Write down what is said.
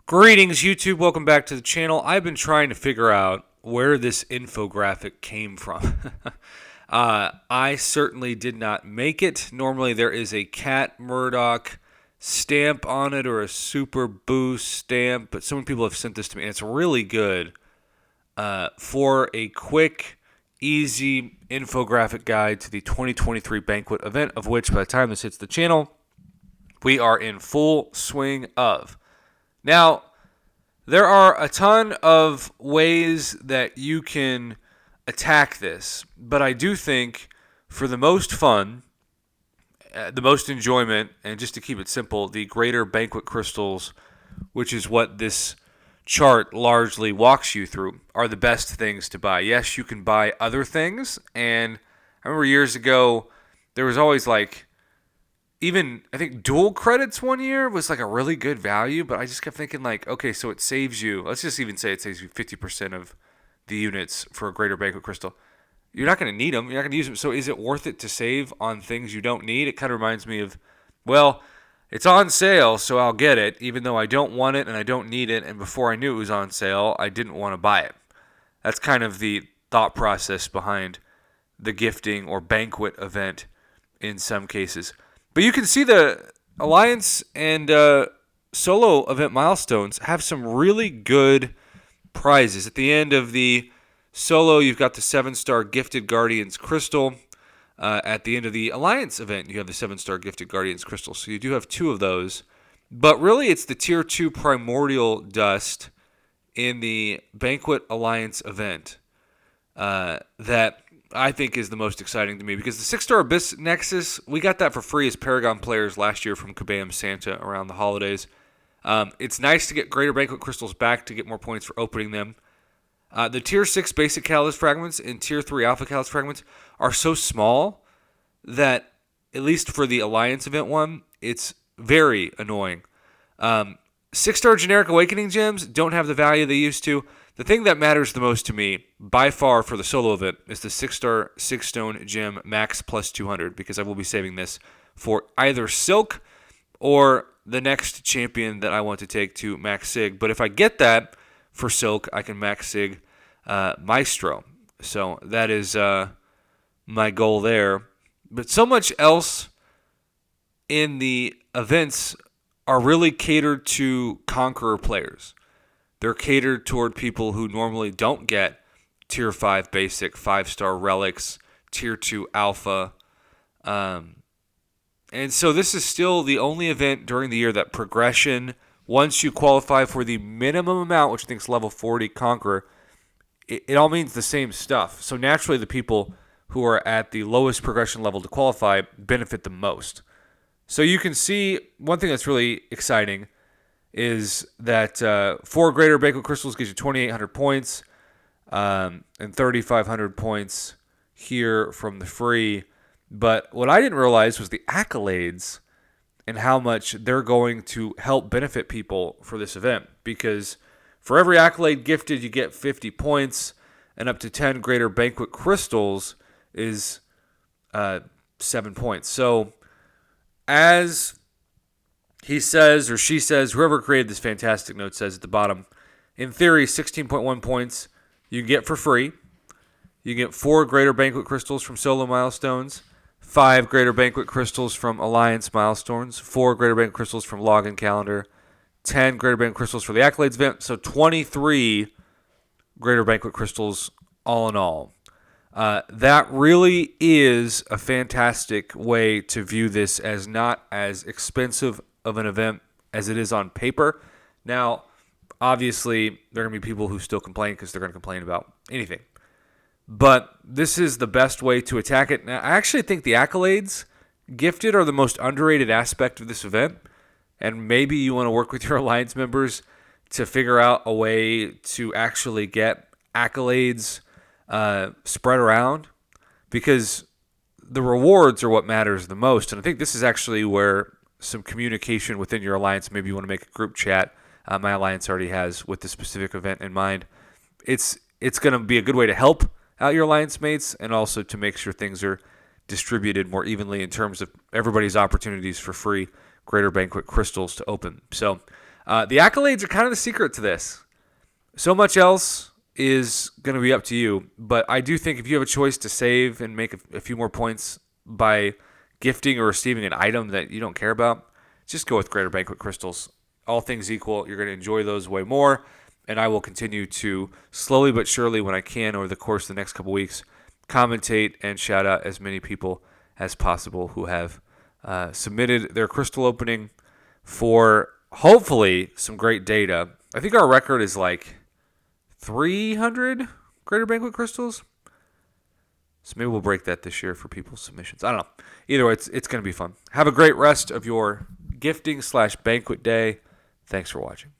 Greetings, YouTube. Welcome back to the channel. I've been trying to figure out where this infographic came from. I certainly did not make it. Normally, there is a Cat Murdoch stamp on it or a Super Boost stamp, but so many people have sent this to me, and it's really good for a quick, easy infographic guide to the 2023 Banquet event, of which, by the time this hits the channel, we are in full swing of. Now, there are a ton of ways that you can attack this, but I do think for the most fun, the most enjoyment, and just to keep it simple, the greater banquet crystals, which is what this chart largely walks you through, are the best things to buy. Yes, you can buy other things, and I remember years ago, there was always even, I think, dual credits one year was a really good value, but I just kept thinking okay, so it saves you, let's just even say it saves you 50% of the units for a greater banquet crystal. You're not going to need them. You're not going to use them. So is it worth it to save on things you don't need? It kind of reminds me of, well, it's on sale, so I'll get it, even though I don't want it and I don't need it. And before I knew it was on sale, I didn't want to buy it. That's kind of the thought process behind the gifting or banquet event in some cases. But you can see the Alliance and solo event milestones have some really good prizes. At the end of the solo, you've got the 7-star Gifted Guardians Crystal. At the end of the Alliance event, you have the 7-star Gifted Guardians Crystal. So you do have two of those. But really, it's the Tier 2 Primordial Dust in the Banquet Alliance event that I think is the most exciting to me, because the 6-star Abyss Nexus, we got that for free as Paragon players last year from Kabam Santa around the holidays. It's nice to get Greater Banquet Crystals back to get more points for opening them. The Tier 6 Basic Catalyst Fragments and Tier 3 Alpha Catalyst Fragments are so small that, at least for the Alliance event one, it's very annoying. 6-star Generic Awakening Gems don't have the value they used to. The thing that matters the most to me, by far, for the solo event, is the 6-star 6-stone gem max plus 200, because I will be saving this for either Silk or the next champion that I want to take to max sig. But if I get that for Silk, I can max sig Maestro. So that is my goal there. But so much else in the events are really catered to Conqueror players. They're catered toward people who normally don't get Tier 5 Basic, 5-star Relics, Tier 2 Alpha. And so this is still the only event during the year that progression, once you qualify for the minimum amount, which I think is level 40 Conqueror, it all means the same stuff. So naturally, the people who are at the lowest progression level to qualify benefit the most. So you can see one thing that's really exciting is that 4 Greater Banquet Crystals gives you 2,800 points and 3,500 points here from the free. But what I didn't realize was the Accolades and how much they're going to help benefit people for this event. Because for every Accolade gifted, you get 50 points, and up to 10 Greater Banquet Crystals is 7 points. So as he says, or she says, whoever created this fantastic note says at the bottom, in theory, 16.1 points you can get for free. You get 4 Greater Banquet Crystals from solo milestones, 5 Greater Banquet Crystals from Alliance milestones, 4 Greater Banquet Crystals from Login Calendar, 10 Greater Banquet Crystals for the Accolades event, so 23 Greater Banquet Crystals all in all. That really is a fantastic way to view this as not as expensive of an event as it is on paper. Now, obviously, there are going to be people who still complain because they're going to complain about anything. But this is the best way to attack it. Now, I actually think the Accolades gifted are the most underrated aspect of this event. And maybe you want to work with your Alliance members to figure out a way to actually get Accolades spread around, because the rewards are what matters the most. And I think this is actually where some communication within your Alliance, maybe you want to make a group chat, my Alliance already has, with this specific event in mind. It's going to be a good way to help out your Alliance mates, and also to make sure things are distributed more evenly in terms of everybody's opportunities for free Greater Banquet crystals to open. So The accolades are kind of the secret to this. So much else is going to be up to you, but I do think if you have a choice to save and make a few more points by gifting or receiving an item that you don't care about, just go with Greater Banquet crystals. All things equal, you're going to enjoy those way more, and I will continue to slowly but surely, when I can over the course of the next couple weeks, commentate and shout out as many people as possible who have submitted their crystal opening for hopefully some great data. I think our record is like 300 Greater Banquet crystals. So maybe we'll break that this year for people's submissions. I don't know. Either way, it's going to be fun. Have a great rest of your gifting/banquet day. Thanks for watching.